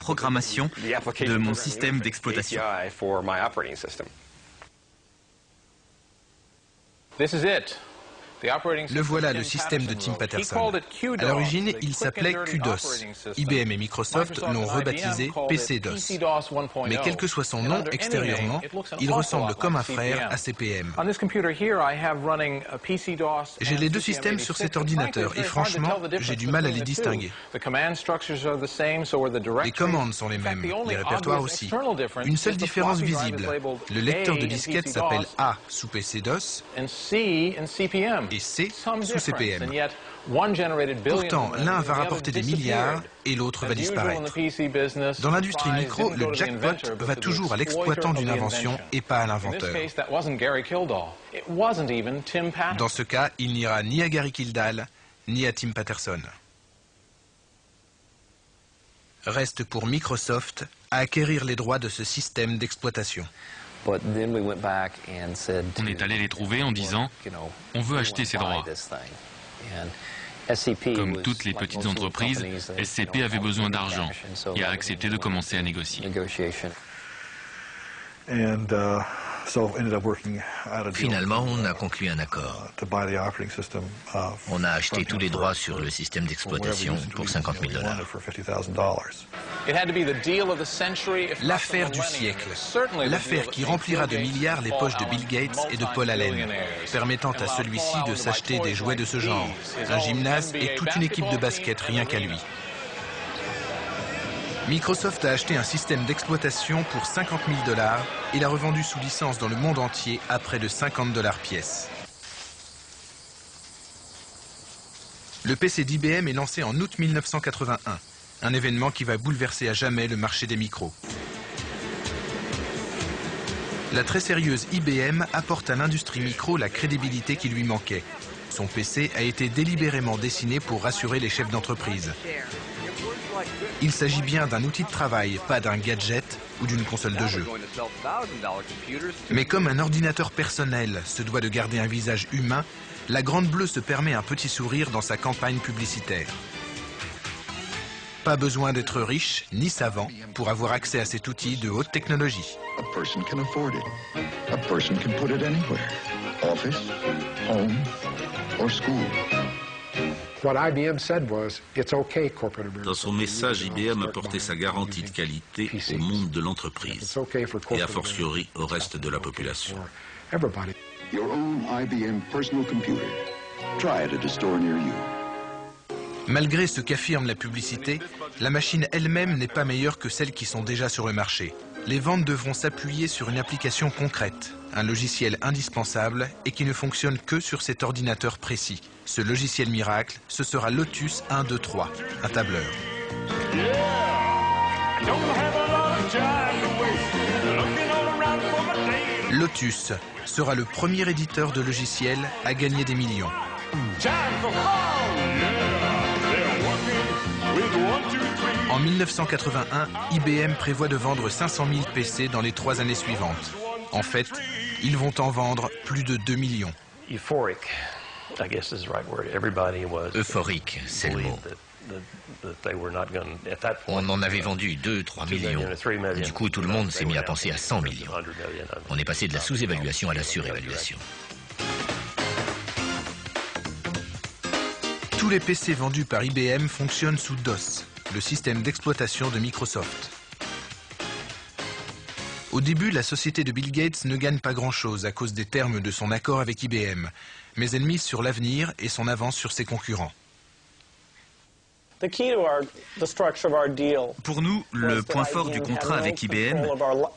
programmation de mon système d'exploitation. Le voilà, le système de Tim Paterson. À l'origine, il s'appelait QDOS. IBM et Microsoft l'ont rebaptisé PC-DOS. Mais quel que soit son nom extérieurement, il ressemble comme un frère à CP/M. J'ai les deux systèmes sur cet ordinateur et franchement, j'ai du mal à les distinguer. Les commandes sont les mêmes, les répertoires aussi. Une seule différence visible. Le lecteur de disquette s'appelle A sous PC-DOS et C sous CP/M. Pourtant, l'un va rapporter des milliards et l'autre va disparaître. Dans l'industrie micro, le jackpot va toujours à l'exploitant d'une invention et pas à l'inventeur. Dans ce cas, il n'ira ni à Gary Kildall, ni à Tim Paterson. Reste pour Microsoft à acquérir les droits de ce système d'exploitation. On est allé les trouver en disant « On veut acheter ces droits ». Comme toutes les petites entreprises, SCP avait besoin d'argent et a accepté de commencer à négocier. Finalement, on a conclu un accord. On a acheté tous les droits sur le système d'exploitation pour $50 000. L'affaire du siècle. L'affaire qui remplira de milliards les poches de Bill Gates et de Paul Allen, permettant à celui-ci de s'acheter des jouets de ce genre, un gymnase et toute une équipe de basket rien qu'à lui. Microsoft a acheté un système d'exploitation pour $50 000 et l'a revendu sous licence dans le monde entier à près de $50 pièce. Le PC d'IBM est lancé en août 1981, un événement qui va bouleverser à jamais le marché des micros. La très sérieuse IBM apporte à l'industrie micro la crédibilité qui lui manquait. Son PC a été délibérément dessiné pour rassurer les chefs d'entreprise. Il s'agit bien d'un outil de travail, pas d'un gadget ou d'une console de jeu. Mais comme un ordinateur personnel se doit de garder un visage humain, la Grande Bleue se permet un petit sourire dans sa campagne publicitaire. Pas besoin d'être riche ni savant pour avoir accès à cet outil de haute technologie. Dans son message, IBM apportait sa garantie de qualité au monde de l'entreprise et a fortiori au reste de la population. Malgré ce qu'affirme la publicité, la machine elle-même n'est pas meilleure que celles qui sont déjà sur le marché. Les ventes devront s'appuyer sur une application concrète, un logiciel indispensable et qui ne fonctionne que sur cet ordinateur précis. Ce logiciel miracle, ce sera Lotus 123, un tableur. Lotus sera le premier éditeur de logiciels à gagner des millions. En 1981, IBM prévoit de vendre 500 000 PC dans les 3 années suivantes. En fait, ils vont en vendre plus de 2 millions. Euphorique, c'est le mot. On en avait vendu 2-3 millions. Du coup, tout le monde s'est mis à penser à 100 millions. On est passé de la sous-évaluation à la surévaluation. Tous les PC vendus par IBM fonctionnent sous DOS, le système d'exploitation de Microsoft. Au début, la société de Bill Gates ne gagne pas grand-chose à cause des termes de son accord avec IBM, mais elle mise sur l'avenir et son avance sur ses concurrents. Pour nous, le point fort du contrat avec IBM,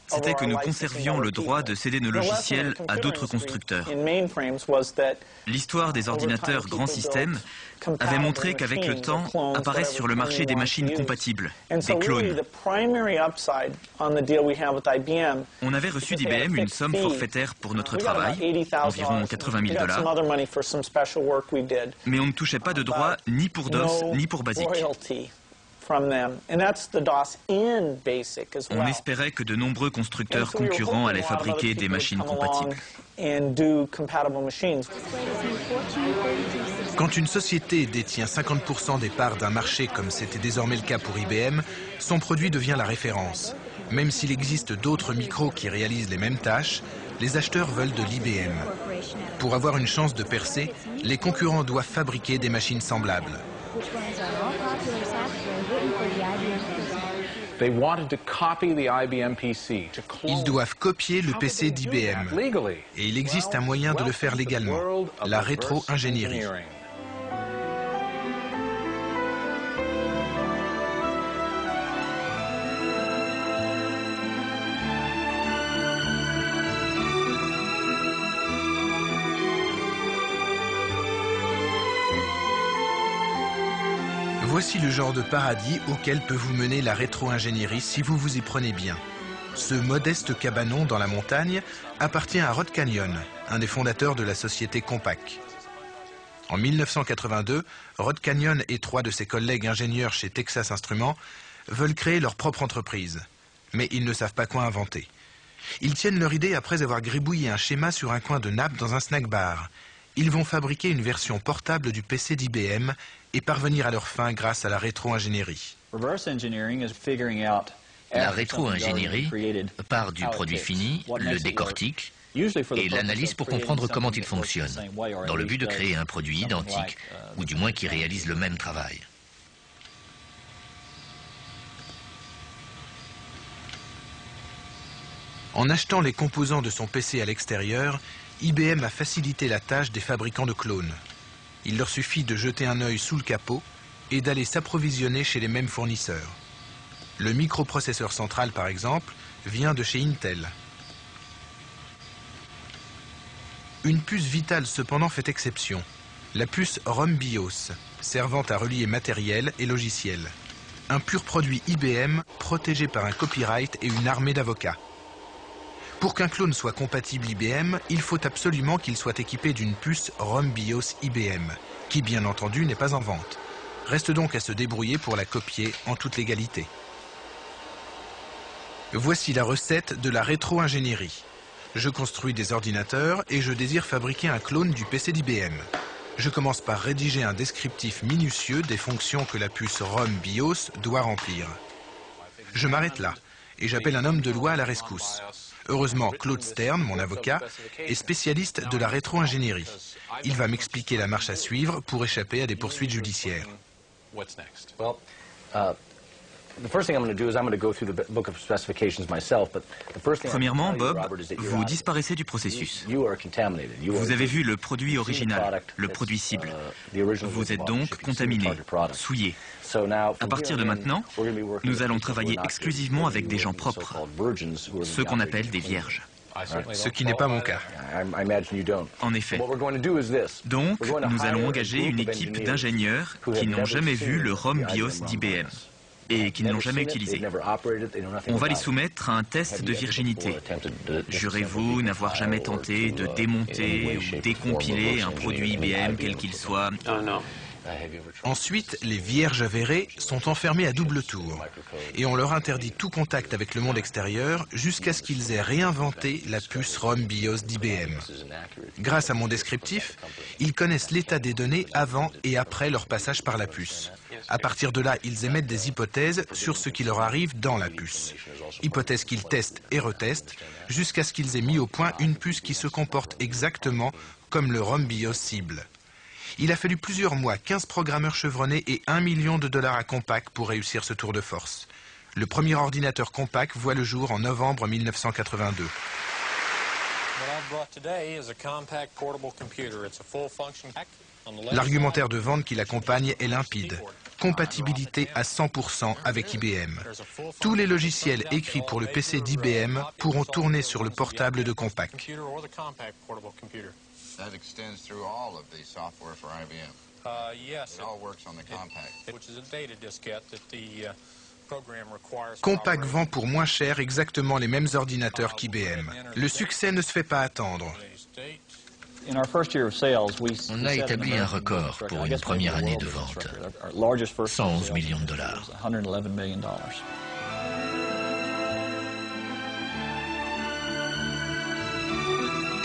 c'était que nous conservions le droit de céder nos logiciels à d'autres constructeurs. L'histoire des ordinateurs grand système avait montré qu'avec le temps apparaissent sur le marché des machines compatibles, des clones. On avait reçu d'IBM une somme forfaitaire pour notre travail, environ $80 000, mais on ne touchait pas de droits ni pour DOS ni pour BASIC. On espérait que de nombreux constructeurs concurrents allaient fabriquer des machines compatibles. Quand une société détient 50% des parts d'un marché, comme c'était désormais le cas pour IBM, son produit devient la référence. Même s'il existe d'autres micros qui réalisent les mêmes tâches, les acheteurs veulent de l'IBM. Pour avoir une chance de percer, les concurrents doivent fabriquer des machines semblables. Ils doivent copier le PC d'IBM. Et il existe un moyen de le faire légalement, la rétro-ingénierie. Voici le genre de paradis auquel peut vous mener la rétro-ingénierie si vous vous y prenez bien. Ce modeste cabanon dans la montagne appartient à Rod Canyon, un des fondateurs de la société Compaq. En 1982, Rod Canyon et 3 de ses collègues ingénieurs chez Texas Instruments veulent créer leur propre entreprise. Mais ils ne savent pas quoi inventer. Ils tiennent leur idée après avoir gribouillé un schéma sur un coin de nappe dans un snack bar. Ils vont fabriquer une version portable du PC d'IBM et parvenir à leur fin grâce à la rétro-ingénierie. La rétro-ingénierie part du produit fini, le décortique et l'analyse pour comprendre comment il fonctionne, dans le but de créer un produit identique, ou du moins qui réalise le même travail. En achetant les composants de son PC à l'extérieur, IBM a facilité la tâche des fabricants de clones. Il leur suffit de jeter un œil sous le capot et d'aller s'approvisionner chez les mêmes fournisseurs. Le microprocesseur central, par exemple, vient de chez Intel. Une puce vitale, cependant, fait exception. La puce ROM BIOS, servant à relier matériel et logiciel. Un pur produit IBM, protégé par un copyright et une armée d'avocats. Pour qu'un clone soit compatible IBM, il faut absolument qu'il soit équipé d'une puce ROM BIOS IBM, qui bien entendu n'est pas en vente. Reste donc à se débrouiller pour la copier en toute légalité. Voici la recette de la rétro-ingénierie. Je construis des ordinateurs et je désire fabriquer un clone du PC d'IBM. Je commence par rédiger un descriptif minutieux des fonctions que la puce ROM BIOS doit remplir. Je m'arrête là et j'appelle un homme de loi à la rescousse. Heureusement, Claude Stern, mon avocat, est spécialiste de la rétro-ingénierie. Il va m'expliquer la marche à suivre pour échapper à des poursuites judiciaires. Premièrement, Bob, vous disparaissez du processus. Vous avez vu le produit original, le produit cible. Vous êtes donc contaminé, souillé. À partir de maintenant, nous allons travailler exclusivement avec des gens propres, ceux qu'on appelle des vierges. Ce qui n'est pas mon cas. En effet. Donc, nous allons engager une équipe d'ingénieurs qui n'ont jamais vu le ROM BIOS d'IBM et qui ne l'ont jamais utilisé. On va les soumettre à un test de virginité. Jurez-vous n'avoir jamais tenté de démonter ou décompiler un produit IBM quel qu'il soit? Ensuite, les vierges avérés sont enfermés à double tour et on leur interdit tout contact avec le monde extérieur jusqu'à ce qu'ils aient réinventé la puce ROM BIOS d'IBM. Grâce à mon descriptif, ils connaissent l'état des données avant et après leur passage par la puce. À partir de là, ils émettent des hypothèses sur ce qui leur arrive dans la puce. Hypothèses qu'ils testent et retestent jusqu'à ce qu'ils aient mis au point une puce qui se comporte exactement comme le ROM BIOS cible. Il a fallu plusieurs mois, 15 programmeurs chevronnés et $1 million à Compaq pour réussir ce tour de force. Le premier ordinateur Compaq voit le jour en novembre 1982. L'argumentaire de vente qui l'accompagne est limpide. Compatibilité à 100% avec IBM. Tous les logiciels écrits pour le PC d'IBM pourront tourner sur le portable de Compaq. That extends through all of the software for IBM. Yes. It all works on the Compaq. Which is a data diskette that the program requires. Compaq vend pour moins cher exactement les mêmes ordinateurs qu'IBM. Le succès ne se fait pas attendre. On a établi un record pour une première année de vente, 111 millions de dollars.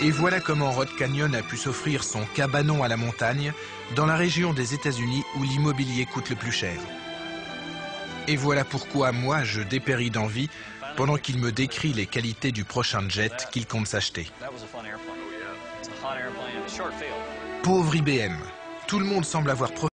Et voilà comment Rod Canyon a pu s'offrir son cabanon à la montagne dans la région des États-Unis où l'immobilier coûte le plus cher. Et voilà pourquoi moi je dépéris d'envie pendant qu'il me décrit les qualités du prochain jet qu'il compte s'acheter. Pauvre IBM, tout le monde semble avoir profité